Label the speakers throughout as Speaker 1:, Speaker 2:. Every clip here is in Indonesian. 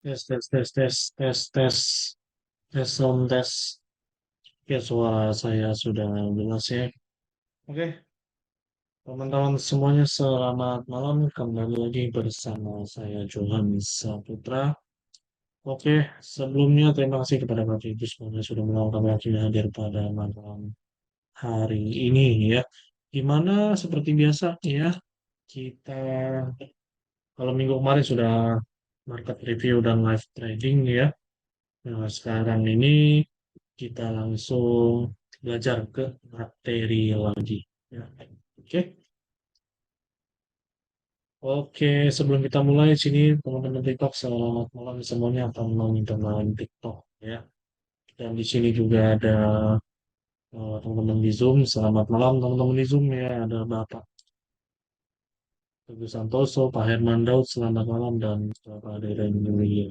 Speaker 1: Tes, tes, tes, tes, tes, tes, tes, sound tes. Ya, suara saya sudah jelas ya. Oke, teman-teman semuanya selamat malam. Kembali lagi bersama saya Johan Saputra. Oke, sebelumnya terima kasih kepada Bapak Ibu semuanya sudah meluangkan waktunya hadir pada malam hari ini ya. Gimana seperti biasa ya, kita kalau minggu kemarin sudah market review dan live trading ya. Nah, sekarang ini kita langsung belajar ke materi lagi. Ya. Oke, oke. Sebelum kita mulai sini, teman-teman TikTok, selamat malam semuanya atau teman-teman TikTok ya. Dan di sini juga ada teman-teman di Zoom. Selamat malam teman-teman di Zoom ya. Ada Bapak Teguh Santoso, Pak Herman Daud, selamat malam dan Bapak Deden Yulia.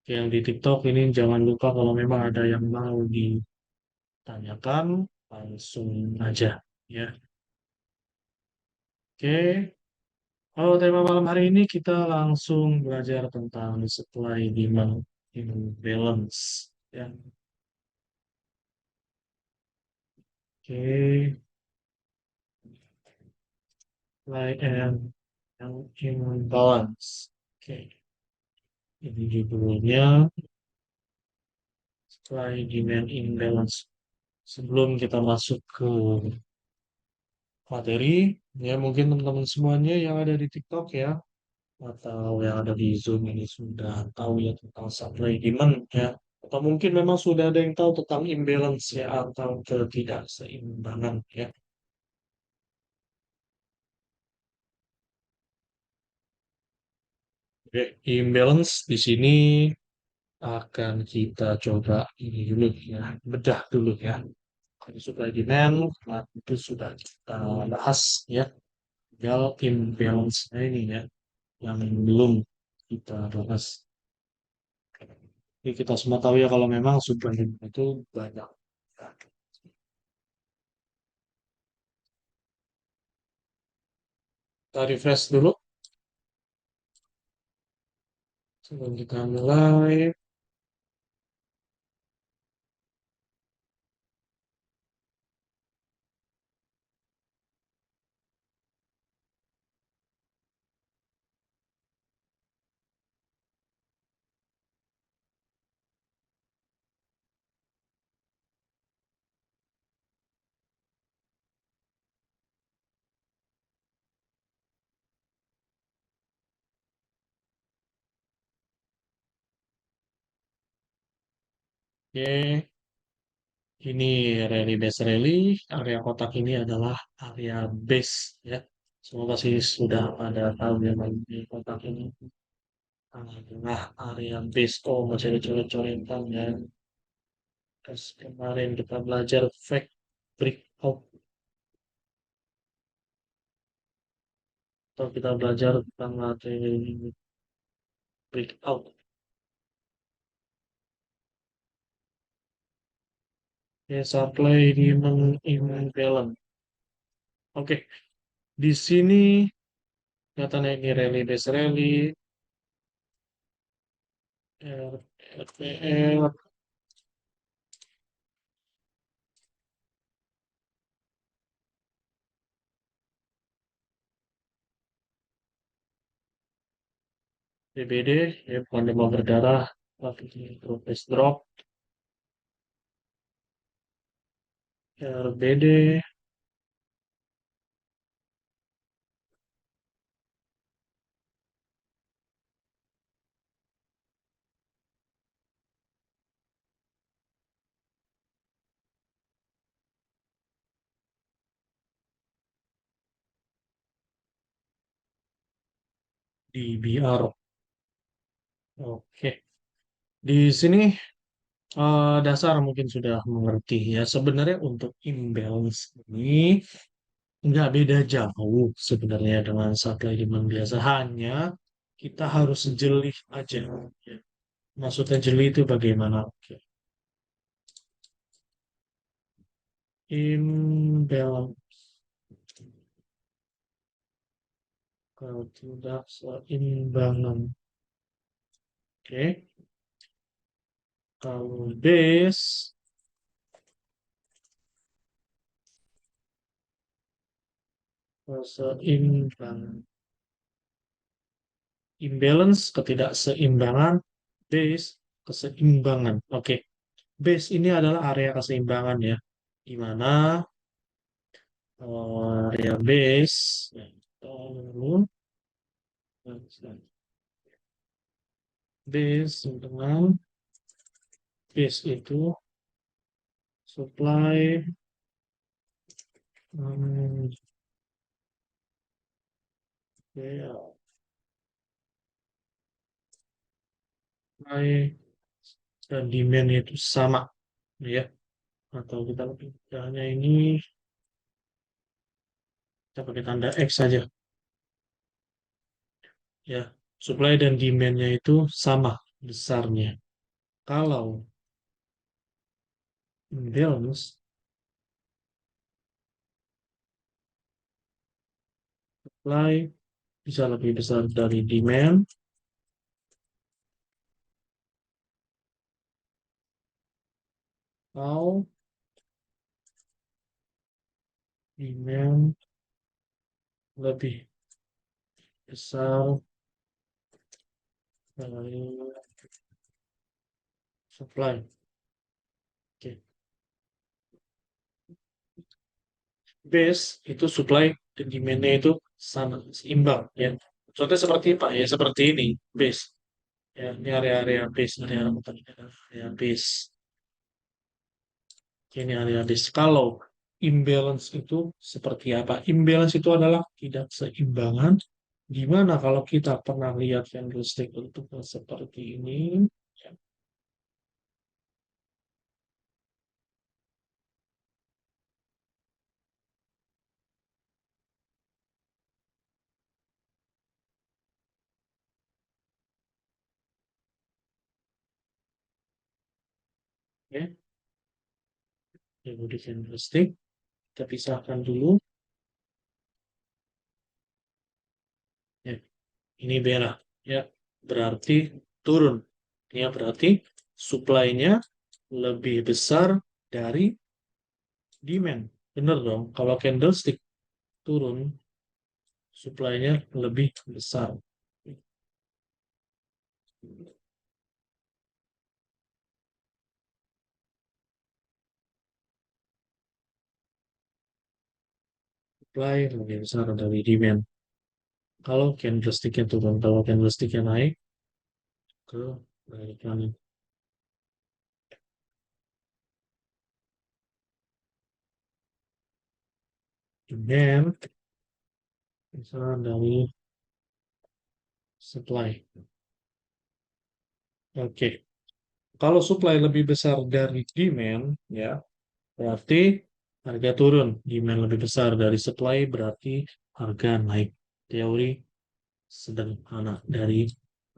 Speaker 1: Yang di TikTok ini jangan lupa kalau memang ada yang mau ditanyakan, langsung aja ya. Oke, tema malam hari ini kita langsung belajar tentang supply demand imbalance. Ya, oke, supply and imbalance. Oke, ini judulnya supply demand imbalance. Sebelum kita masuk ke materi, ya mungkin teman-teman semuanya yang ada di TikTok ya, atau yang ada di Zoom ini sudah tahu ya tentang supply demand ya. Atau mungkin memang sudah ada yang tahu tentang imbalance ya atau ketidakseimbangan ya. Oke, imbalance di sini akan kita coba ini dulu ya, bedah dulu ya. Jadi supply demand nah, itu sudah kita bahas ya. Tinggal imbalance ini ya yang belum kita bahas. Jadi kita semua tahu ya kalau memang supply demand itu banyak. Kita refresh dulu sebelum kita mulai. Oke, ini rally base rally. Area kotak ini adalah area base ya. Semua pasti sudah pada tahu ya di kotak ini adalah area base. Oh, masih ada coret-coretan ya. Terus kemarin kita belajar fake breakout atau kita belajar tentang materi breakout. Ya, supply demand imbalance. Oke, di sini katanya ini rally base rally, RPL, BBD, ya bukan demam berdarah, tapi progress drop, RBD, DBR. Oke, di sini dasar mungkin sudah mengerti ya. Sebenarnya untuk imbalance ini nggak beda jauh sebenarnya dengan supply demand biasa. Hanya kita harus jeli aja. Ya. Maksudnya jeli itu bagaimana? Oke. Imbalance. Kalau tidak seimbangan. Oke, kalau base seimbang, imbalance ketidakseimbangan, base keseimbangan. Oke, base ini adalah area keseimbangan ya, di mana area base lalu base dengan base itu supply, hmm, ya, supply dan demand itu sama ya, atau kita lebih mudahnya ini kita pakai tanda X saja ya, supply dan demand-nya itu sama besarnya. Kalau imbalance, supply bisa lebih besar dari demand, atau demand lebih besar dari supply. Oke. Base itu supply dan demand-nya itu sama, seimbang ya. Contohnya seperti apa ya? Seperti ini, base. Ya, ini area-area base, area base. Ini area base. Kalau imbalance itu seperti apa? Imbalance itu adalah tidak seimbangan. Gimana kalau kita pernah lihat candlestick bentuknya seperti ini? Ya, ya, ya, body candlestick. Kita pisahkan dulu. Ya, ini merah. Ya, berarti turun. Ya, berarti supply-nya lebih besar dari demand. Benar dong. Kalau candlestick turun, supply-nya lebih besar. Supply lebih besar dari demand. Kalau candlestick-nya turun, kalau candlestick-nya naik, ke balikan demand besar dari supply. Oke, kalau supply lebih besar dari demand, ya berarti harga turun. Demand lebih besar dari supply berarti harga naik. Teori sederhana dari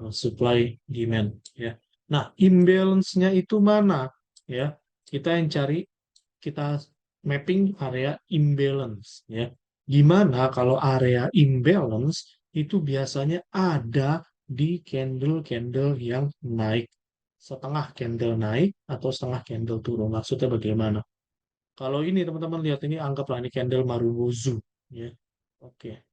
Speaker 1: supply demand ya. Nah, imbalance-nya itu mana? Ya, kita yang cari, kita mapping area imbalance ya. Gimana kalau area imbalance itu biasanya ada di candle-candle yang naik. Setengah candle naik atau setengah candle turun. Maksudnya bagaimana? Kalau ini teman-teman lihat ini, anggaplah ini candle Marubozu ya. Oke,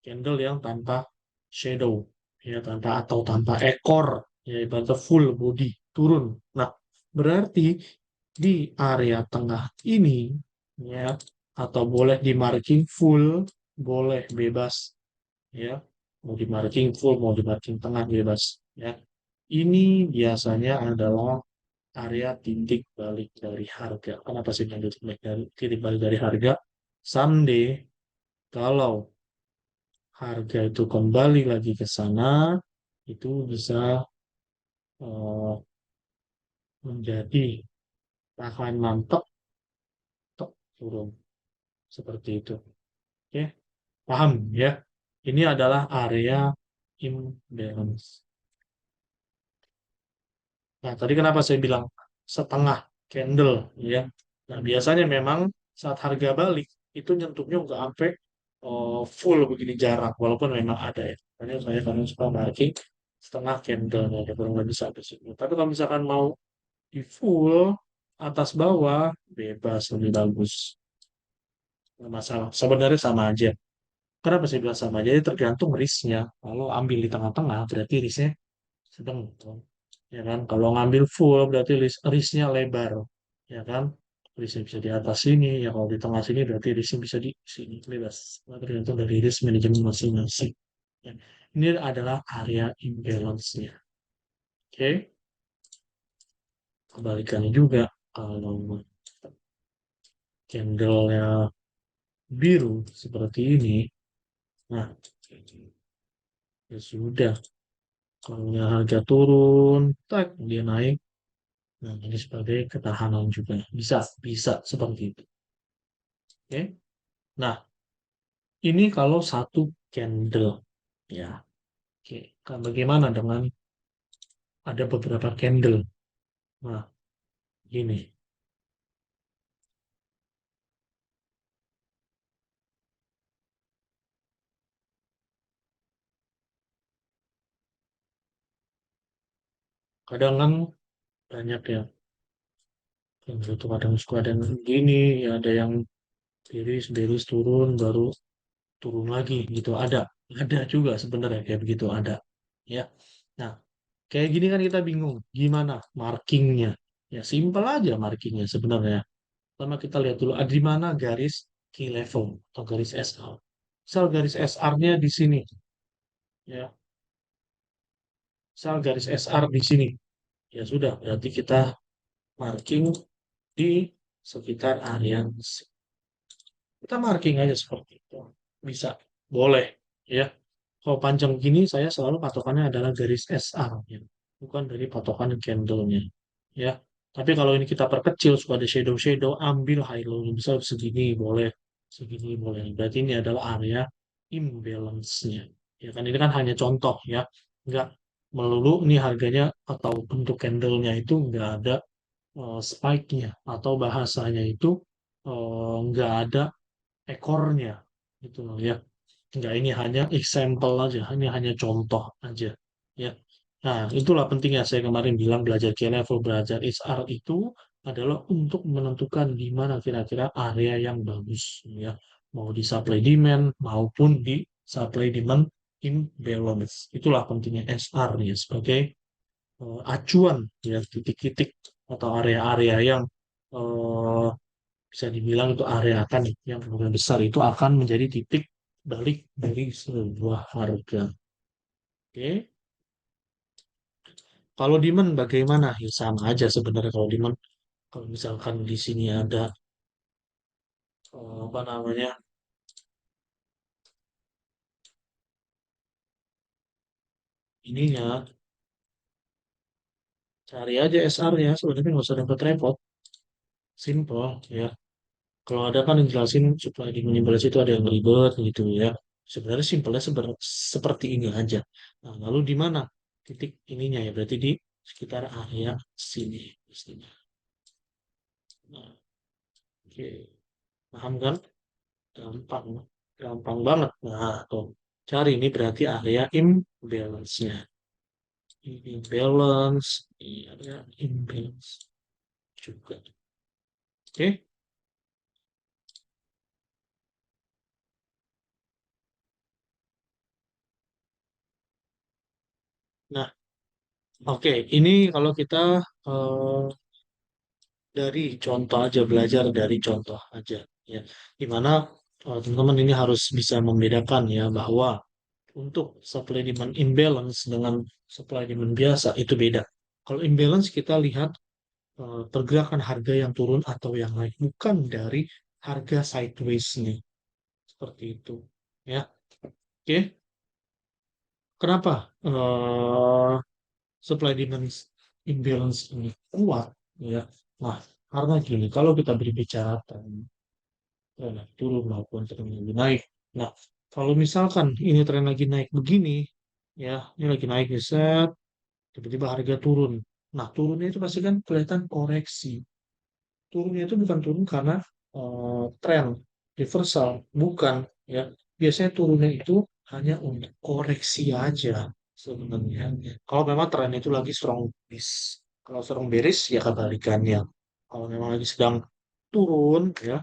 Speaker 1: candle yang tanpa shadow ya, tanpa atau tanpa ekor ya, ibaratnya full body turun. Nah, berarti di area tengah ini ya, atau boleh di marking full, boleh bebas ya, mau di marking full mau di marking tengah bebas ya. Ini biasanya adalah area titik balik dari harga. Kenapa sih titik balik dari harga? Someday kalau harga itu kembali lagi ke sana, itu bisa eh, menjadi tahan mantap, tok, turun seperti itu. Oke, paham ya? Ini adalah area imbalance. Nah, tadi kenapa saya bilang setengah candle ya? Nah, biasanya memang saat harga balik itu nyentuhnya nggak sampai full begini, jarang, walaupun memang ada ya. Makanya saya kadang suka marking setengah candle ada kurang lebih sampai situ. Tapi kalau misalkan mau di full atas bawah bebas lebih bagus. Nggak masalah. Sebenarnya sama aja. Kenapa sih bilang sama aja? Jadi tergantung risknya. Kalau ambil di tengah-tengah berarti risknya sedang, ya kan? Kalau ngambil full berarti risknya lebar, ya kan? Risknya bisa di atas sini, ya kalau di tengah sini berarti risknya bisa di sini bebas. Nah, tergantung dari risk manajemen masing-masing. Ya. Ini adalah area imbalance-nya. Oke, kebalikannya juga kalau candle-nya biru seperti ini, nah ya sudah. Kalau harga turun, tak dia naik. Nah, ini sebagai ketahanan juga. Bisa, bisa seperti itu. Oke. Nah, ini kalau satu candle. Ya, oke. Bagaimana dengan ada beberapa candle? Nah, gini. Kadang kan banyak ya. Candle itu kadang suka ada yang gini, ya ada yang tiris, beris turun, baru turun lagi gitu. Ada juga sebenarnya kayak begitu ada. Ya. Nah, kayak gini kan kita bingung. Gimana markingnya? Ya, simpel aja markingnya sebenarnya. Pertama kita lihat dulu di mana garis key level atau garis SR. Misal garis SR-nya di sini, ya. Misal garis SR di sini. Ya sudah, berarti kita marking di sekitar area. Kita marking aja seperti itu. Bisa, boleh, ya. Kalau panjang gini, saya selalu patokannya adalah garis SR, ya. Bukan dari patokan candle-nya, ya. Tapi kalau ini kita perkecil, suka ada shadow-shadow, ambil high low misal segini boleh, segini boleh. Berarti ini adalah area imbalance-nya. Ya kan ini kan hanya contoh ya, nggak melulu ini harganya atau bentuk candle-nya itu nggak ada spike-nya atau bahasanya itu nggak ada ekornya gitu loh ya. Enggak, ini hanya example aja, ini hanya contoh aja. Ya. Nah, itulah pentingnya saya kemarin bilang belajar K level, belajar HR itu adalah untuk menentukan di mana kira-kira area yang bagus ya. Mau di supply demand maupun di supply demand imbalance. Itulah pentingnya SR ya sebagai acuan ya titik-titik atau area-area yang eh, bisa dibilang itu area akan yang kemungkinan besar itu akan menjadi titik balik dari sebuah harga. Oke, kalau demand bagaimana? Ya sama aja sebenarnya kalau demand. Kalau misalkan di sini ada apa namanya ininya, cari aja SR-nya. Sebenarnya nggak usah repot-repot, simple ya. Kalau ada kan yang jelasin supply demand imbalance itu ada yang ribet gitu ya. Sebenarnya simpelnya seperti ini aja. Nah, lalu di mana titik ininya ya? Berarti di sekitar area sini pastinya. Nah, oke, paham kan? Gampang, gampang banget. Nah, tuh cari ini berarti area imbalance-nya. Imbalance, ini area imbalance juga. Oke, nah, oke, ini kalau kita eh, dari contoh aja, belajar dari contoh aja ya dimana teman-teman ini harus bisa membedakan ya bahwa untuk supply demand imbalance dengan supply demand biasa itu beda. Kalau imbalance kita lihat pergerakan harga yang turun atau yang naik bukan dari harga sideways nih seperti itu ya. Oke, kenapa supply demand imbalance ini kuat ya. Nah, karena gini, kalau kita berbicara tren turun maupun tren lagi naik. Nah, kalau misalkan ini tren lagi naik begini, ya, ini lagi naik nih, set, tiba-tiba harga turun. Nah, turunnya itu pasti kan kelihatan koreksi. Turunnya itu bukan turun karena tren reversal, bukan, ya. Biasanya turunnya itu hanya untuk koreksi aja. sebenarnya. Kalau memang tren itu lagi strong bearish. Kalau strong bearish ya kebalikannya. Kalau memang lagi sedang turun ya,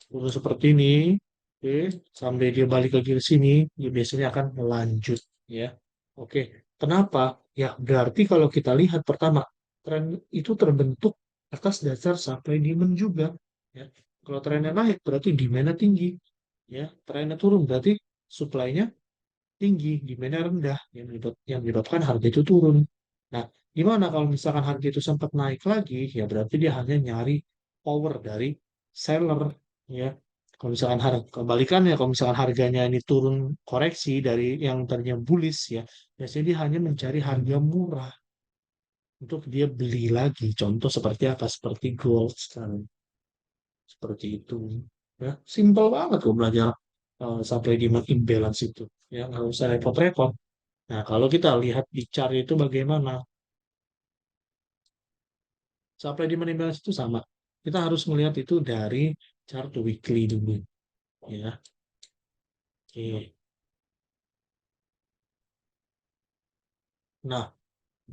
Speaker 1: turun seperti ini, oke, sampai dia balik lagi ke sini, dia biasanya akan melanjut ya. Oke, kenapa? Ya berarti kalau kita lihat pertama, tren itu terbentuk atas dasar supply demand juga ya. Kalau trennya naik berarti demand-nya tinggi ya. Trennya turun berarti supply-nya tinggi, demand-nya rendah, yang menyebabkan harga itu turun. Nah, gimana kalau misalkan harga itu sempat naik lagi, ya berarti dia hanya nyari power dari seller, ya. Kalau misalkan harga kebalikannya, kalau misalkan harganya ini turun koreksi dari yang tadinya bullish, ya, biasanya dia hanya mencari harga murah untuk dia beli lagi. Contoh seperti apa? Seperti gold sekarang, seperti itu. Ya, simple banget kok belajar supply demand imbalance itu. Ya, nggak usah repot-repot. Nah, kalau kita lihat di chart itu bagaimana supply demand imbalance itu sama. Kita harus melihat itu dari chart weekly dulu, ya. Oke. Nah,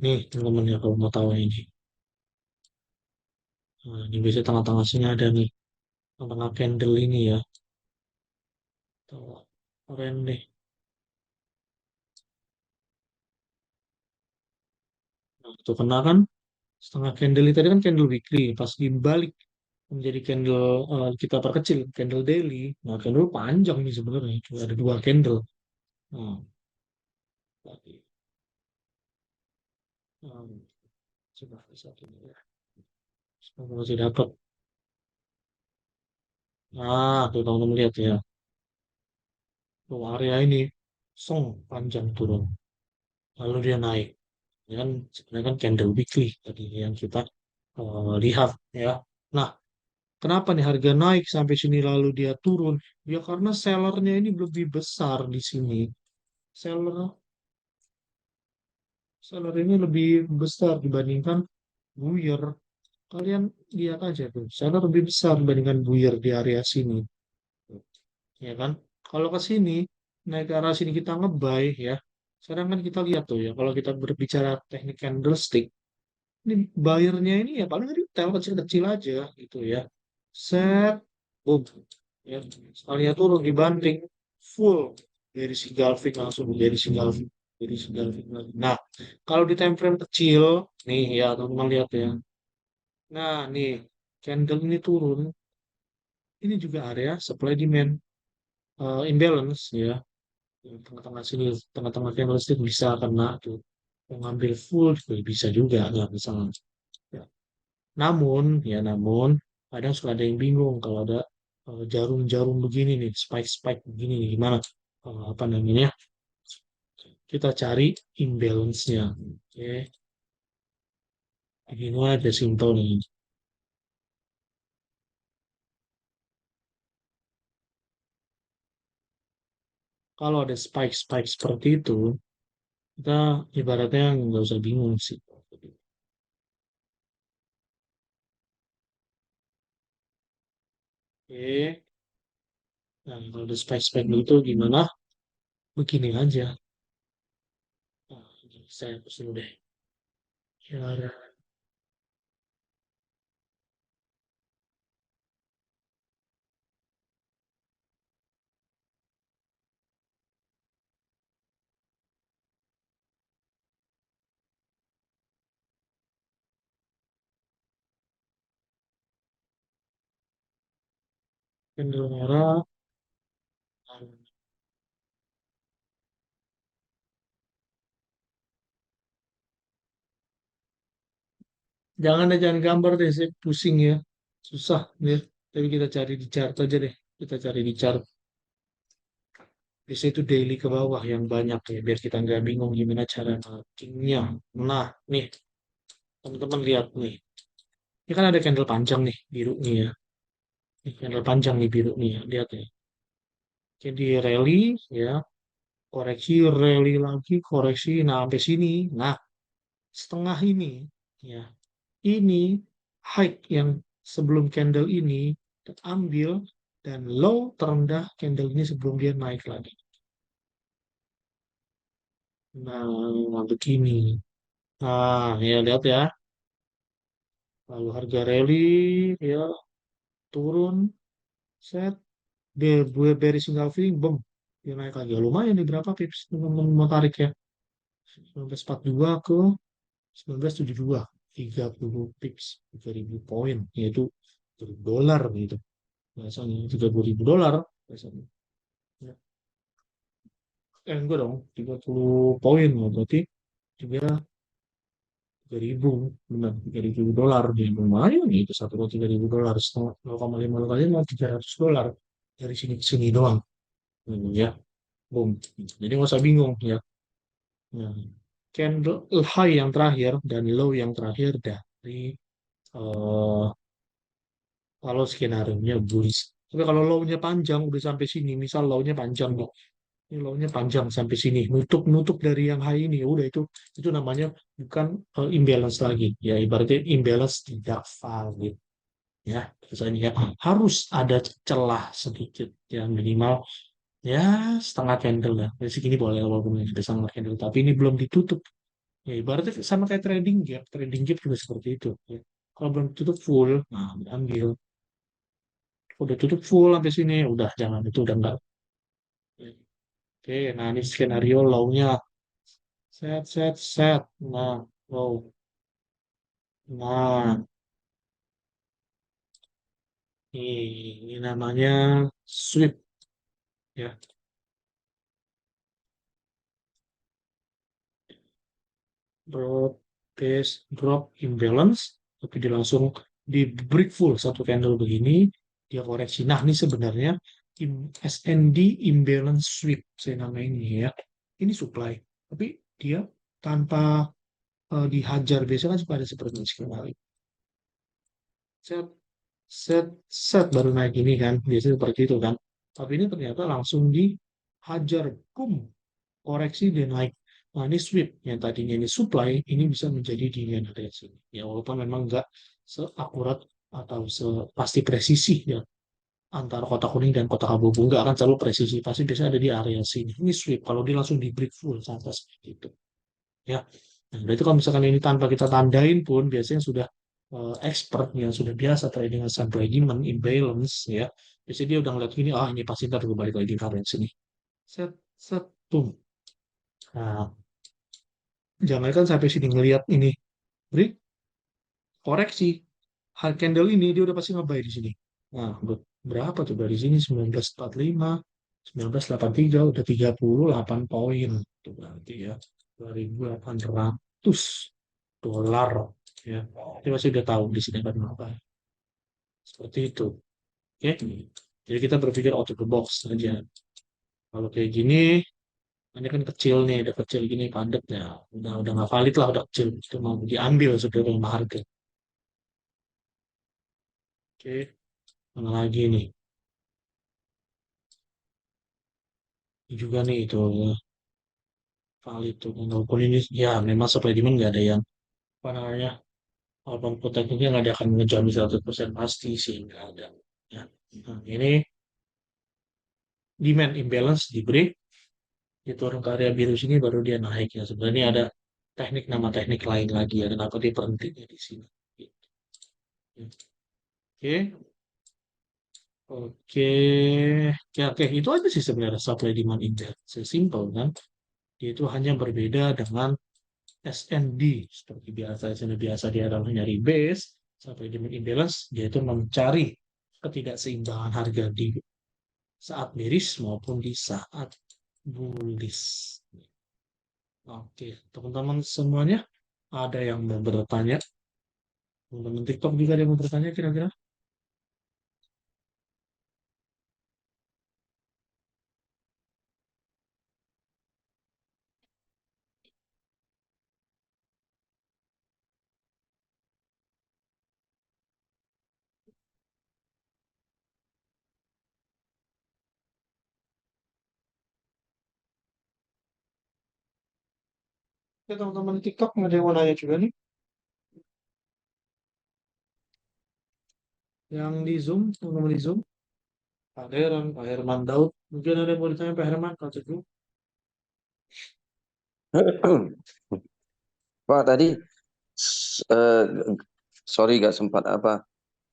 Speaker 1: nih teman-teman ya kalau mau tahu ini. Nah, ini biasanya tengah-tengah sini ada nih, tengah-tengah candle ini ya. Tuh, keren deh. Nah, itu kena kan setengah candle itu tadi kan candle weekly, pas dibalik menjadi candle kita perkecil, candle daily. Nah, candle panjang nih sebenarnya, cuma ada dua candle. Nah, tadi. Hmm, coba satu ini ya. Semoga masih dapat. Nah, tuh teman-teman lihat ya. Tuh area ini song panjang turun. Lalu dia naik. Ini kan sebenarnya kan candle weekly tadi yang kita lihat ya. Nah, kenapa nih harga naik sampai sini lalu dia turun? Ya karena sellernya ini lebih besar di sini. Seller seller ini lebih besar dibandingkan buyer. Kalian lihat aja tuh, seller lebih besar dibandingkan buyer di area sini. Ya kan? Kalau ke sini, naik ke arah sini kita ngebuy ya. Sekarang kan kita lihat tuh ya, kalau kita berbicara teknik candlestick, ini buyernya ini ya paling retail kecil-kecil aja gitu ya. Set, boom. Ya, sekalinya turun dibanting full dari si Galvin langsung dari si Galvin dari si Galvin lagi. Nah, kalau di time frame kecil, nih ya teman-teman lihat ya. Nah, nih candle ini turun, ini juga area supply demand imbalance ya. Tengah-tengah sini, tengah-tengah candlestick bisa kena tuh. Mau ngambil full juga bisa juga, nggak misalnya. Ya. Namun, kadang suka ada yang bingung kalau ada jarum-jarum begini nih, spike-spike begini nih, gimana? Apa namanya? Kita cari imbalance-nya. Oke, begini aja simple nih. Kalau ada spike-spike seperti itu, kita ibaratnya nggak usah bingung sih. Oke, nah kalau ada spike-spike itu gimana? Begini aja. Nah, saya hapus dulu deh. Ya, candle merah. Jangan gambar deh, saya pusing ya. Susah nih. Tapi kita cari di chart aja deh. Kita cari di chart. Biasanya itu daily ke bawah yang banyak ya. Biar kita nggak bingung gimana cara markingnya. Nah, nih. Teman-teman lihat nih. Ini kan ada candle panjang nih. Biru nih ya. Ini candle panjang nih biru nih ya. Lihat nih. Jadi rally ya. Koreksi, rally lagi, koreksi. Nah, sampai sini. Nah, setengah ini. Ya. Ini high yang sebelum candle ini terambil dan low terendah candle ini sebelum dia naik lagi. Nah, begini. Nah, ya lihat ya. Lalu harga rally ya turun, set, dia bearish sinyal filling, boom. Dia naik lagi. Ya, lumayan nih berapa pips teman-teman mau tarik ya. 1942 ke 1972. 30 pips, 3.000 poin. Yaitu $1.000 gitu. Biasanya 30.000 dolar. Biasanya. Ya. Enggak dong, 30 poin. Berarti juga 3.000, benar, $3.000 dia lumayan nih, itu satu kali $3.000 setengah 0,5 kali mau $300 dari sini ke sini doang. Ya, boom. Jadi nggak usah bingung ya. Nah, candle high yang terakhir dan low yang terakhir dari eh, kalau skenario-nya bullish. Tapi kalau low-nya panjang udah sampai sini, misal low-nya panjang nih, ini low-nya panjang sampai sini, nutup dari yang high ini, udah itu namanya bukan imbalance lagi. Ya ibaratnya imbalance tidak valid. Ya misalnya ya, harus ada celah sedikit ya minimal ya setengah candle lah dari segini boleh walaupun ini sudah setengah candle tapi ini belum ditutup ya ibaratnya sama kayak trading gap juga seperti itu ya. Kalau belum tutup full nah ambil udah tutup full sampai sini udah jangan itu udah enggak. Oke, nah ini skenario low-nya set nah low nah ini namanya sweep ya. Drop base drop imbalance tapi dia langsung di break full satu candle begini dia koreksi. Nah ini sebenarnya SND imbalance sweep saya namain ini ya, ini supply tapi dia tanpa dihajar biasanya kan pada seperti ini sekali set set set baru naik ini kan biasanya seperti itu kan tapi ini ternyata langsung dihajar boom koreksi dan naik. Nah, ini sweep yang tadinya ini supply, ini bisa menjadi demand area sini. Ya, walaupun memang nggak seakurat atau sepasti presisi ya antara kotak kuning dan kotak abu-abu nggak akan selalu presisi, pasti biasanya ada di area sini. Ini sweep kalau dia langsung di break full sampai seperti itu. Ya, nah, berarti kalau misalkan ini tanpa kita tandain pun biasanya sudah expert yang sudah biasa trading sampai demand imbalance ya. Biasanya dia udah ngeliat gini, ah ini pasti ntar balik lagi ke area sini. Set, set, boom. Nah, jangan kan sampai sini ngelihat ini break koreksi hard candle ini dia udah pasti ngebuy di sini. Nah, berapa tuh dari sini 1945, 1983 udah 38 poin. Itu berarti ya 2.800 dolar ya. Dia pasti udah tahu di sini kan apa. Seperti itu. Oke. Jadi kita berpikir out of the box saja. Kalau kayak gini, ini kan kecil nih, udah kecil gini padat ya. Udah nggak valid lah, udah kecil. Itu mau diambil sebenarnya harga. Oke, mana lagi nih? Ini juga nih itu valid tuh. Walaupun ini ya memang supply demand nggak ada yang apa namanya, walaupun tekniknya nggak ada akan ngejamin 100% pasti sih nggak ada. Ya. Nah, ini demand imbalance di break, dia turun ke area biru sini baru dia naik ya. Sebenarnya ada nama teknik lain lagi ya. Kenapa dia berhentinya di sini? Oke, oke, oke, itu aja sih sebenarnya supply demand imbalance. Sesimpel kan? Dia itu hanya berbeda dengan SND seperti biasa biasa dia adalah nyari base sampai demand imbalance dia itu mencari ketidakseimbangan harga di saat miris maupun di saat bullish. Oke, teman-teman semuanya ada yang mau bertanya? Teman-teman TikTok juga ada yang mau bertanya kira-kira? Ya teman-teman TikTok ada yang mau nanya juga nih? Yang di Zoom, teman-teman di Zoom, Pak Heran, Pak Herman Daud, mungkin ada yang mau ditanya Pak Herman, Pak Teguh.
Speaker 2: Pak tadi eh, sorry gak sempat apa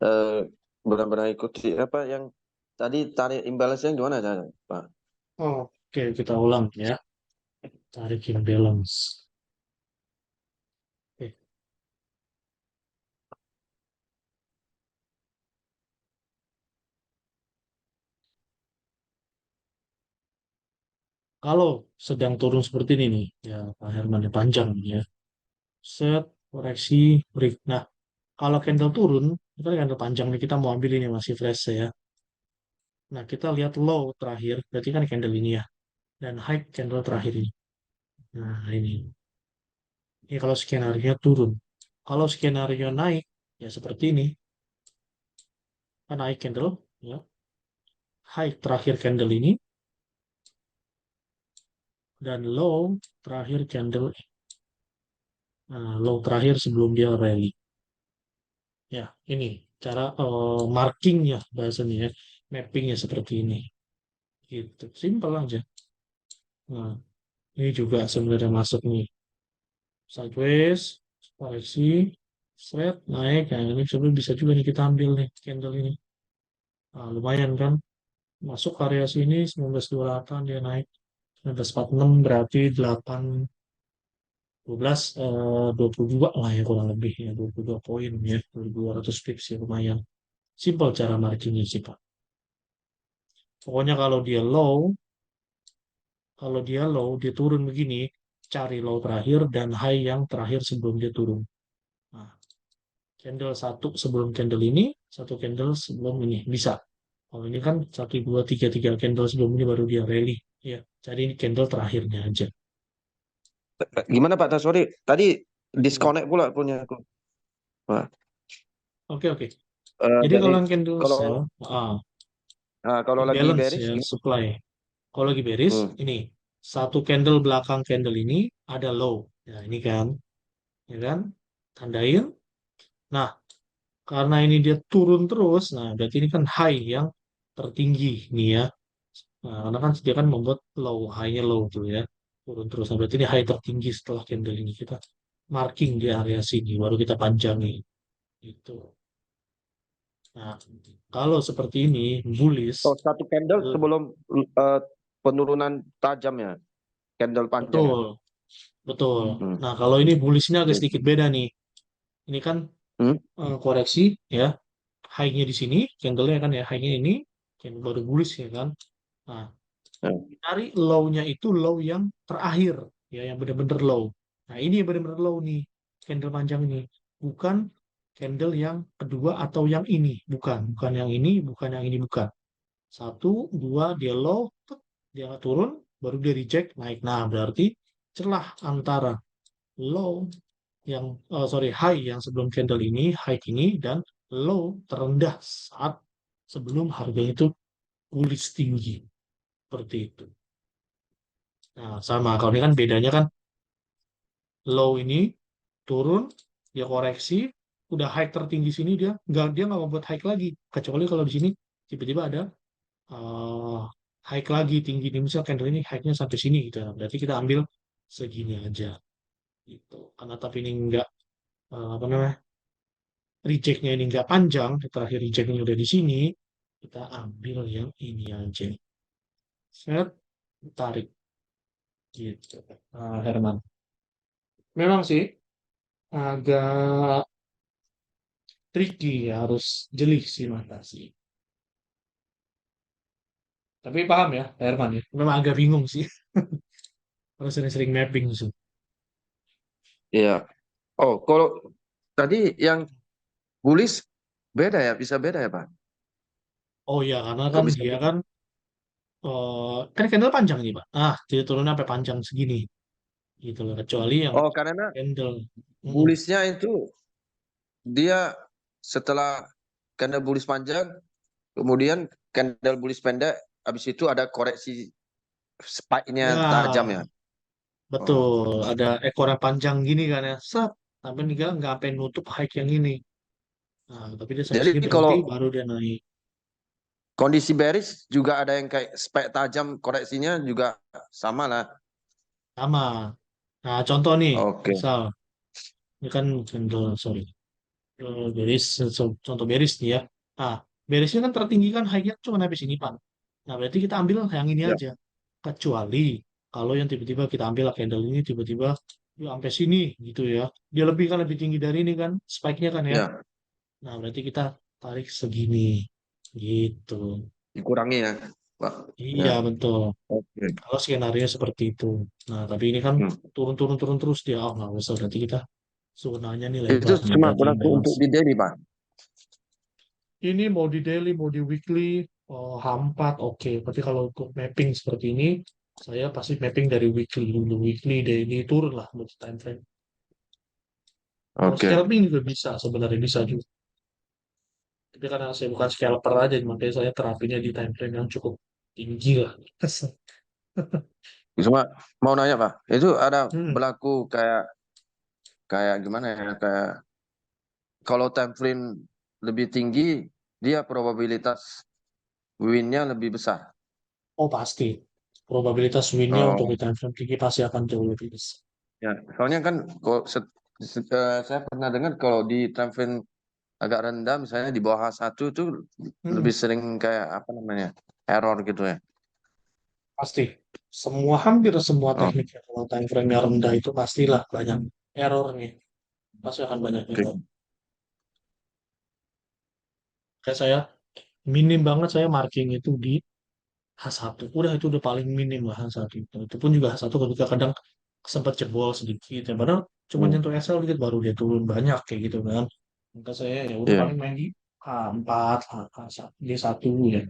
Speaker 2: eh, benar-benar ikuti apa yang tadi tarik imbalance yang gimana cara Pak?
Speaker 1: Oke, kita ulang ya. Tarik imbalance. Oke. Kalau sedang turun seperti ini nih, ya Pak Herman ya, panjang nih ya. Set, koreksi, break. Nah, kalau candle turun, itu kan candle panjang nih, kita mau ambil ini masih fresh ya. Nah, kita lihat low terakhir, berarti kan candle ini ya. Dan high candle terakhir ini. Nah, ini. Ini kalau skenario turun. Kalau skenario naik, ya seperti ini. Kan naik candle, ya. High terakhir candle ini, dan low terakhir candle. Nah, low terakhir sebelum dia rally. Ya, ini cara marking ya bahasanya ya. Mappingnya seperti ini. Gitu. Simpel aja. Nah, ini juga sebenarnya masuk nih. Sideways, koreksi, straight, naik. Nah, ini sebenarnya bisa juga nih kita ambil nih candle ini. Nah, lumayan kan. Masuk area sini 1928 dia naik. 1946 berarti 12 22 lah ya kurang lebih ya 22 poin ya 200 pips ya lumayan. Simple cara marginnya sih Pak. Pokoknya kalau dia low, dia turun begini, cari low terakhir dan high yang terakhir sebelum dia turun. Nah, candle satu sebelum candle ini, satu candle sebelum ini bisa. Kalau ini kan satu dua tiga tiga candle sebelum ini baru dia rally. Ya, cari ini candle terakhirnya aja.
Speaker 2: Gimana Pak? Sorry tadi
Speaker 1: Hmm.
Speaker 2: disconnect pula punya aku. Pak.
Speaker 1: Oke oke. Jadi
Speaker 2: Jadi
Speaker 1: kalau yang candle
Speaker 2: kalau
Speaker 1: sell,
Speaker 2: kalau lagi
Speaker 1: imbalance
Speaker 2: bearish
Speaker 1: ya
Speaker 2: gimana?
Speaker 1: supply. Kalau lagi bearish,
Speaker 2: Hmm.
Speaker 1: ini satu candle belakang candle ini ada low. Ya ini kan, ya kan, tandain. Nah, karena ini dia turun terus, nah berarti ini kan high yang tertinggi nih ya. Nah, karena kan dia kan membuat low, high-nya low tuh ya. Turun terus. Nah, berarti ini high tertinggi setelah candle ini. Kita marking di area sini, baru kita panjangi. Gitu. Nah, kalau seperti ini, bullish,
Speaker 2: Oh, satu candle sebelum eh, penurunan tajam ya, candle panjang ya.
Speaker 1: betul, betul.
Speaker 2: Hmm.
Speaker 1: Nah, kalau ini bullish-nya agak
Speaker 2: Oke.
Speaker 1: sedikit beda nih. Ini kan
Speaker 2: Hmm?
Speaker 1: koreksi ya. High-nya di sini, candle-nya kan ya, high-nya ini, candle baru bullish ya kan. Nah,
Speaker 2: Ya.
Speaker 1: cari low-nya itu low yang terakhir, ya yang benar-benar low. Nah, ini yang benar-benar low nih, candle panjang ini. Bukan candle yang kedua atau yang ini, bukan. Bukan yang ini, bukan yang ini, bukan. Satu, dua, dia low, tek, dia turun, baru dia reject, naik. Nah, berarti celah antara low yang, sorry, high yang sebelum candle ini, high ini, dan low terendah saat sebelum harganya itu bullish tinggi. Seperti itu. Nah, sama. Kalau ini kan bedanya kan low ini turun, dia koreksi, udah high tertinggi sini dia nggak membuat high lagi. Kecuali kalau di sini tiba-tiba ada uh, high lagi tinggi nih. Misal candle ini high-nya sampai sini gitu. Nah, berarti kita ambil segini aja gitu. Karena tapi ini nggak apa namanya rejectnya ini nggak panjang, terakhir rejectnya udah di sini, kita ambil yang ini aja. Set, tarik gitu. Herman. Memang sih agak tricky ya, harus jeli sih mata sih. Tapi paham ya, Pak Herman ya. Memang agak bingung sih. Harus sering-sering mapping sih.
Speaker 2: Iya. Oh, kalau tadi yang bullish beda ya, bisa beda ya Pak?
Speaker 1: Oh ya, karena
Speaker 2: Kok
Speaker 1: kan
Speaker 2: bisa
Speaker 1: dia
Speaker 2: beda?
Speaker 1: kan kan candle panjang nih, Pak. Dia turunnya sampai panjang segini gitu loh. Kecuali yang
Speaker 2: Oh, karena
Speaker 1: candle. Mm-mm.
Speaker 2: bullishnya itu dia setelah candle bullish panjang, kemudian candle bullish pendek, habis itu ada koreksi spike-nya tajam
Speaker 1: Ya,
Speaker 2: ya. Oh.
Speaker 1: betul. Ada ekor yang panjang gini kan ya. Sap. Tapi dia nggak sampai nutup high yang ini. Nah, tapi dia sampai
Speaker 2: Jadi
Speaker 1: sini berhenti,
Speaker 2: kalau
Speaker 1: baru dia naik.
Speaker 2: kondisi bearish juga ada yang kayak spike tajam koreksinya juga sama lah.
Speaker 1: Sama. Nah, contoh nih,
Speaker 2: Oke.
Speaker 1: misal ini kan candle, sorry, bearish, contoh bearish nih ya. Ah, bearishnya kan tertinggi kan high-nya cuma habis ini Pak. Nah, berarti kita ambil yang ini
Speaker 2: Ya.
Speaker 1: aja. Kecuali kalau yang tiba-tiba kita ambil candle ini tiba-tiba yuk sampai sini gitu ya. Dia lebih kan lebih tinggi dari ini kan, spike-nya kan ya.
Speaker 2: Ya.
Speaker 1: Nah, berarti kita tarik segini gitu.
Speaker 2: Dikurangi ya, Pak. Ya.
Speaker 1: Iya, betul.
Speaker 2: Oke.
Speaker 1: Kalau skenario seperti itu. Nah, tapi ini kan
Speaker 2: Hmm.
Speaker 1: turun-turun-turun terus dia. Oh, nggak usah. Berarti kita zonanya nih
Speaker 2: Itu
Speaker 1: lebar nih.
Speaker 2: cuma
Speaker 1: Berarti
Speaker 2: berlaku
Speaker 1: imbalance.
Speaker 2: untuk di daily, Pak.
Speaker 1: Ini mau di daily, mau di weekly, H4, oke. Tapi kalau untuk mapping seperti ini, saya pasti mapping dari weekly dulu. Weekly, daily, turun lah untuk time frame. Kalau
Speaker 2: Oke.
Speaker 1: scalping juga bisa, sebenarnya bisa juga. Tapi karena saya bukan scalper aja, makanya saya terapinya di time frame yang cukup tinggi lah.
Speaker 2: Cuma mau nanya, Pak, itu ada
Speaker 1: Hmm,
Speaker 2: berlaku kayak kayak gimana ya? Kayak kalau time frame lebih tinggi, dia probabilitas win-nya lebih besar.
Speaker 1: oh pasti. Probabilitas win-nya untuk di
Speaker 2: Oh,
Speaker 1: time frame tinggi pasti akan jauh lebih besar.
Speaker 2: ya. Soalnya kan kalau saya pernah dengar kalau di time frame agak rendah, misalnya di bawah H1 itu
Speaker 1: Hmm,
Speaker 2: lebih sering kayak apa namanya? Error gitu ya.
Speaker 1: pasti. Hampir semua
Speaker 2: Oh,
Speaker 1: teknik yang kalau time frame-nya rendah itu pastilah banyak errornya. Pasti akan banyak
Speaker 2: oke.
Speaker 1: error. Kayak saya minim banget saya marking itu di H1. Itu udah paling minim lah H1 itu. Itu pun juga H1 ketika kadang sempat jebol sedikit ya. Padahal cuma
Speaker 2: Hmm,
Speaker 1: nyentuh SL dikit baru dia turun banyak kayak gitu kan. Maka saya ya udah
Speaker 2: iya.
Speaker 1: paling main di H4, H1, D1 ya.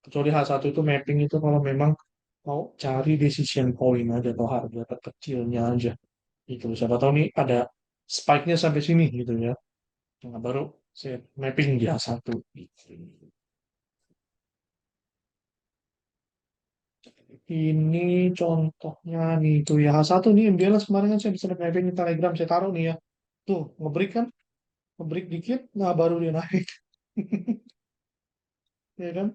Speaker 1: Kecuali H1 itu mapping itu kalau memang mau cari decision point aja atau harga terkecilnya aja. Itu siapa tahu nih ada spike-nya sampai sini gitu ya. Nah, baru saya mapping di H1 gitu. Ini contohnya nih tuh ya H1 nih imbalance kemarin kan saya bisa mapping di Telegram saya taruh nih ya. Tuh ngebreak kan, ngebreak dikit, nah baru dia naik. Ya kan?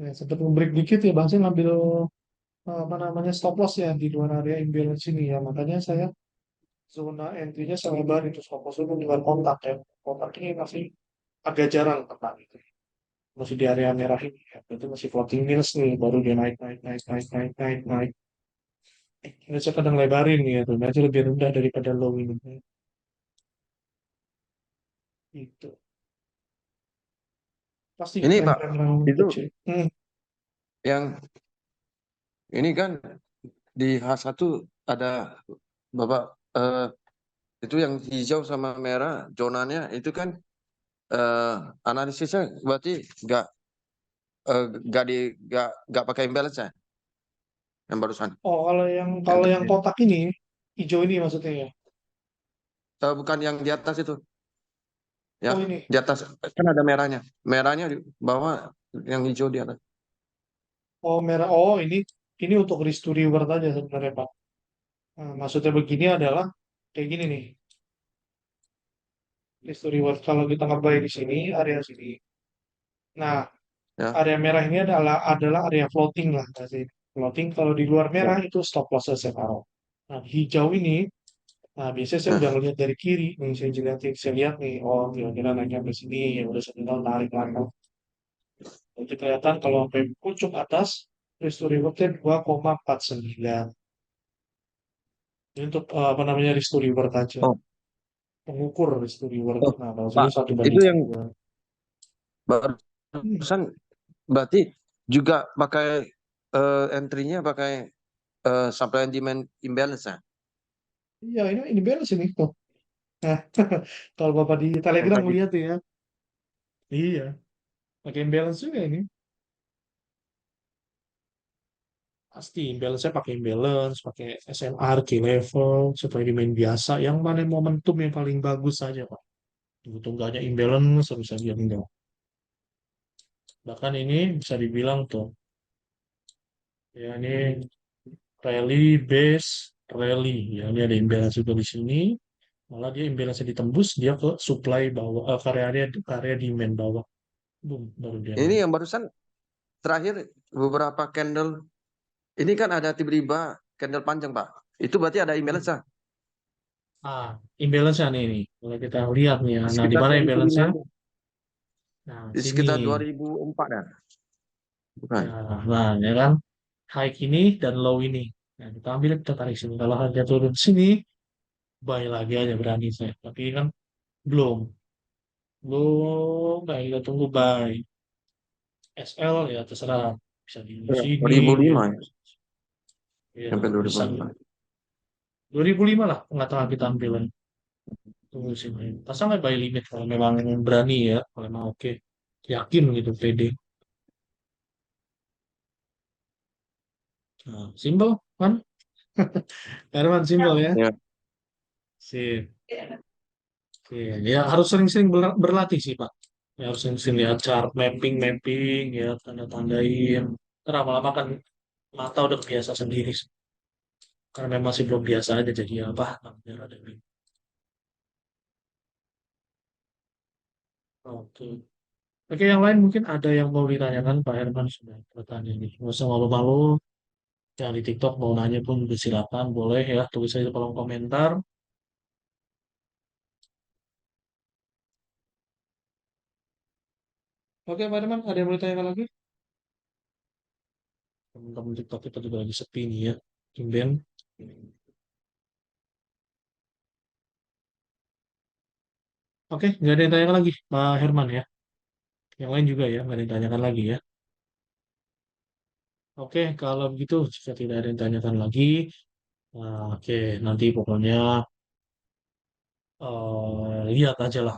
Speaker 1: Ya, sempat ngebreak dikit ya Bang saya ngambil apa namanya stop loss ya di luar area imbalance ini ya. Makanya saya zona entry-nya saya lebar itu stop loss itu dengan kontak ya. Kontak ini masih agak jarang tepat itu. Masih di area merah ini ya. Itu masih floating minus nih, baru dia naik naik naik naik naik naik naik. Ini saya kadang lebarin nih ya tuh, nanti lebih rendah daripada low ini. Itu pasti
Speaker 2: Ini Pak,
Speaker 1: time-frame yang
Speaker 2: itu
Speaker 1: kecil.
Speaker 2: yang ini kan di H1 ada Bapak itu yang hijau sama merah zonanya itu kan eh, analisisnya berarti nggak nggak di nggak pakai imbalance ya yang barusan
Speaker 1: Oh,
Speaker 2: yang
Speaker 1: kalau yang
Speaker 2: tadi.
Speaker 1: kotak ini, hijau ini maksudnya ya.
Speaker 2: Bukan yang di atas itu ya,
Speaker 1: Oh ini,
Speaker 2: di atas kan ada merahnya, merahnya di bawah, yang hijau di atas.
Speaker 1: oh merah. Oh ini untuk risk to reward aja sebenarnya Pak. Nah, maksudnya begini adalah kayak gini nih, risk to reward. Kalau kita ngebuy di sini, area sini. Nah,
Speaker 2: Ya,
Speaker 1: area merah ini adalah area floating lah, kasih. Floating kalau di luar
Speaker 2: ya,
Speaker 1: merah itu stop loss saya taruh. Nah, hijau ini, nah biasanya saya udah
Speaker 2: ya.
Speaker 1: ngeliat dari kiri, nih saya lihat nih, oh kira-kira naiknya ke sini, ya udah saya tinggal tarik lagi. Jadi kelihatan kalau sampai pucuk atas, risk rewardnya 2,49. Ini untuk apa namanya risk reward aja.
Speaker 2: Oh,
Speaker 1: Pengukur risk reward.
Speaker 2: oh,
Speaker 1: Nah, kalau sini
Speaker 2: Pak,
Speaker 1: satu
Speaker 2: itu
Speaker 1: banding
Speaker 2: yang
Speaker 1: dua. Hmm.
Speaker 2: barusan berarti juga pakai entry-nya pakai supply and demand imbalance ya,
Speaker 1: Iya, ini balance ini tuh. Nah, kalau Bapak di
Speaker 2: yang
Speaker 1: Telegram
Speaker 2: tadi.
Speaker 1: lihat ya. Iya, pakai imbalance juga ini. Pasti imbalance-nya pakai imbalance, pakai SMR, key level, supaya di main biasa. Yang mana momentum yang paling bagus saja, Pak. Betul nggak ada imbalance, bisa dia enggak. Bahkan ini bisa dibilang tuh, ya ini rally base rally ya ini ada imbalance juga di sini malah dia imbalance ditembus dia ke supply bawah ke area demand bawah. Boom, baru dia
Speaker 2: Ini
Speaker 1: naik.
Speaker 2: yang barusan terakhir beberapa candle ini kan ada tiba-tiba candle panjang Pak. Itu berarti ada
Speaker 1: Hmm.
Speaker 2: imbalance ah.
Speaker 1: Ah, imbalance-nya nih. Kalau kita lihat nih ya. Nah, di
Speaker 2: Sekitar
Speaker 1: mana
Speaker 2: 2005,
Speaker 1: imbalance-nya? Nah,
Speaker 2: di
Speaker 1: sini.
Speaker 2: sekitar 2004 ya.
Speaker 1: Ya,
Speaker 2: Bukan.
Speaker 1: nah, ya kan? High ini dan low ini. Nah, kita ambil, kita tarik sini. Kalau harga turun sini, buy lagi aja berani saya. Tapi kan belum. Belum. Nah, kita tunggu buy. SL ya terserah. Bisa di
Speaker 2: Ya,
Speaker 1: sini.
Speaker 2: 2005
Speaker 1: Ya,
Speaker 2: ya.
Speaker 1: ya
Speaker 2: Sampai
Speaker 1: bisa.
Speaker 2: 2005.
Speaker 1: 2005 lah tengah-tengah kita ambil. Tunggu sini. Pasang nggak buy limit kalau memang berani ya. Kalau memang oke. Yakin gitu, pede. Nah, simpel kan? Herman simpel ya.
Speaker 2: Ya.
Speaker 1: Sip. Oke, ya harus sering-sering berlatih sih Pak. Ya, harus sering-sering lihat chart mapping, ya tanda-tandain. Ntar lama-lama kan mata udah kebiasa sendiri. Karena memang masih belum biasa aja jadi apa namanya ada bingung. Oke. Oke, yang lain mungkin ada yang mau ditanyakan Pak Herman sudah bertanya ini. Nggak usah malu-malu. Yang di TikTok mau nanya pun silakan, boleh ya. Tulis aja di kolom komentar. Oke, Pak Herman, ada yang mau ditanyakan lagi? Teman-teman TikTok kita juga lagi sepi nih ya. Tumben. Oke, nggak ada yang tanyakan lagi, Pak Herman ya. Yang lain juga ya, nggak ada yang tanyakan lagi ya. Oke, kalau begitu, jika tidak ada yang tanyakan lagi, oke, nanti pokoknya lihat aja lah,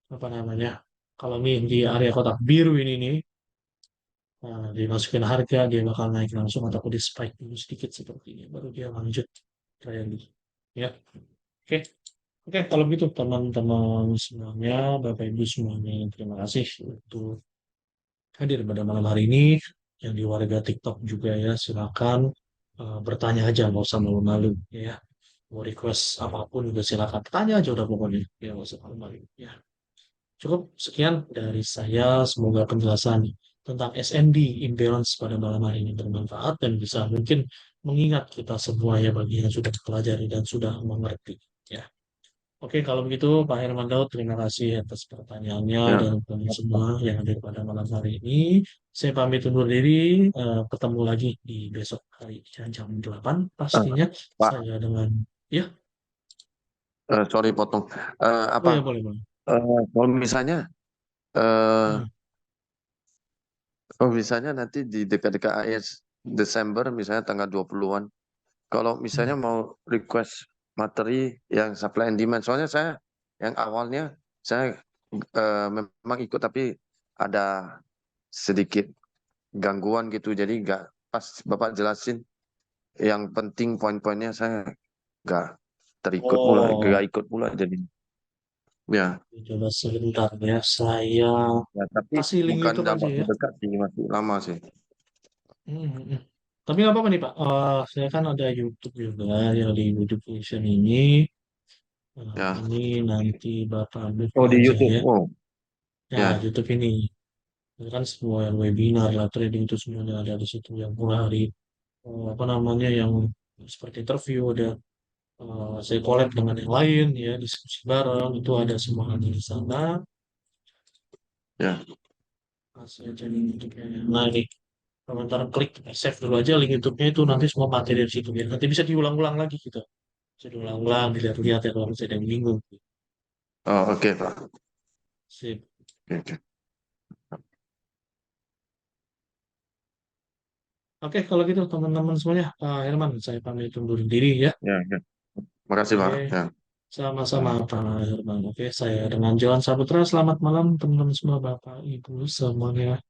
Speaker 1: apa namanya. Kalau ini di area kotak biru ini nih, dimasukin harga, dia bakal naik langsung ataupun di spike dulu sedikit seperti ini, baru dia lanjut trend. Ya, oke. Oke, kalau begitu teman-teman semuanya, Bapak Ibu semuanya, terima kasih untuk hadir pada malam hari ini. Yang di warga TikTok juga ya, silakan bertanya aja, nggak usah malu-malu ya. Mau request apapun juga silakan tanya aja udah pokoknya. Ya nggak usah malu-malu ya. Cukup sekian dari saya. Semoga penjelasan tentang SND imbalance pada malam hari ini bermanfaat dan bisa mungkin mengingat kita semua ya bagi yang sudah pelajari dan sudah mengerti. Ya. Oke, kalau begitu Pak Herman Daud, terima kasih atas pertanyaannya
Speaker 2: Ya.
Speaker 1: dan teman semua yang hadir pada malam hari ini. Saya pamit undur diri, ketemu lagi di besok hari jam 8
Speaker 2: Ah,
Speaker 1: pastinya.
Speaker 2: Pak,
Speaker 1: Saya dengan, ya,
Speaker 2: sorry potong.
Speaker 1: oh
Speaker 2: Apa?
Speaker 1: ya boleh, boleh.
Speaker 2: Kalau misalnya, eh
Speaker 1: Hmm.
Speaker 2: kalau misalnya nanti di dekat-dekat akhir Desember, misalnya tanggal 20-an, kalau
Speaker 1: Hmm.
Speaker 2: misalnya mau request materi yang supply and demand, soalnya saya yang awalnya saya memang ikut tapi ada sedikit gangguan gitu, jadi nggak pas Bapak jelasin yang penting poin-poinnya saya nggak terikut pula,
Speaker 1: Oh,
Speaker 2: nggak ikut pula jadi ya.
Speaker 1: coba sebentar ya, saya
Speaker 2: Ya, tapi
Speaker 1: kasih link
Speaker 2: bukan
Speaker 1: YouTube
Speaker 2: dalam
Speaker 1: aja
Speaker 2: waktu
Speaker 1: ya.
Speaker 2: dekat sih, masih lama sih.
Speaker 1: Hmm, hmm, hmm. Tapi nggak apa-apa nih Pak, saya kan ada YouTube juga yang di YouTube Vision ini.
Speaker 2: Ya.
Speaker 1: Ini nanti Bapak buka
Speaker 2: Oh, di
Speaker 1: aja
Speaker 2: YouTube.
Speaker 1: ya.
Speaker 2: Oh,
Speaker 1: Ya,
Speaker 2: ya,
Speaker 1: YouTube ini. Itu kan semua yang webinar lah, trading itu semuanya ada di situ. Yang mulai hari, apa namanya, yang seperti interview, ada saya collab dengan yang lain, ya, diskusi bareng, itu ada semuanya di sana.
Speaker 2: ya.
Speaker 1: Masih aja link YouTube-nya. Nah, ini, komentar klik, save dulu aja link YouTube-nya itu, nanti semua materi dari situ. Ya. Nanti bisa diulang-ulang lagi gitu. Bisa diulang-ulang, dilihat-lihat ya kalau misalnya ada yang bingung.
Speaker 2: Oh, oke, Pak.
Speaker 1: Sip.
Speaker 2: Oke, oke.
Speaker 1: Oke, kalau gitu teman-teman semuanya, Pak Herman, saya pamit undur diri ya.
Speaker 2: Ya, ya. Makasih,
Speaker 1: Oke,
Speaker 2: Pak. Ya.
Speaker 1: sama-sama Pak Herman. Oke, saya dengan Johan Saputra. Selamat malam teman-teman semua, Bapak, Ibu semuanya.